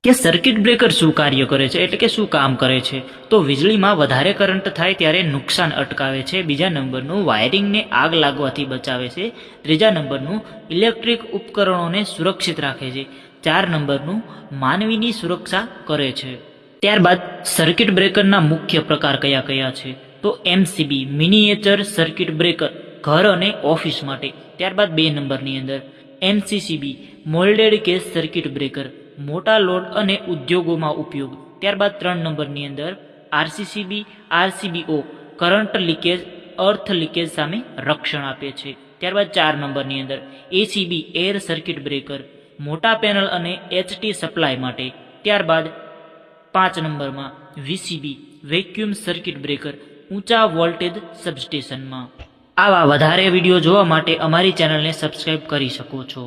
કે circuit breaker શું કાર્ય કરે છે, એટલે કે શું કામ કરે છે? તો વીજળીમાં વધારે કરંટ થાય ત્યારે નુકસાન અટકાવે છે. બીજા નંબરનું વાયરિંગને આગ લાગવાથી બચાવે છે. ત્રીજા નંબરનું ઇલેક્ટ્રિક ઉપકરણોને સુરક્ષિત રાખે છે. 4 નંબરનું માનવીની સુરક્ષા કરે છે. ત્યારબાદ સર્કિટ બ્રેકરના મુખ્ય પ્રકાર કયા કયા છે? તો એમસીબી મિનિએચર સર્કિટ બ્રેકર ઘર અને ઓફિસ માટે. ત્યારબાદ 2 નંબરની અંદર એમસીસીબી મોલ્ડેડ કેસ સર્કિટ બ્રેકર મોટા લોડ અને ઉદ્યોગોમાં ઉપયોગ. ત્યારબાદ 3 નંબરની અંદર આરસીસીબી આરસીબીઓ કરંટ લીકેજ અર્થ લીકેજ સામે રક્ષણ આપે છે. ત્યારબાદ 4 નંબરની અંદર એસીબી એર સર્કિટ બ્રેકર મોટા પેનલ અને એચટી સપ્લાય માટે. ત્યારબાદ 5 નંબરમાં વીસીબી વેક્યુમ સર્કિટ બ્રેકર ઊંચા વોલ્ટેજ સબસ્ટેશનમાં. આવા વધારે વિડીયો જોવા માટે અમારી ચેનલને સબસ્ક્રાઇબ કરી શકો છો.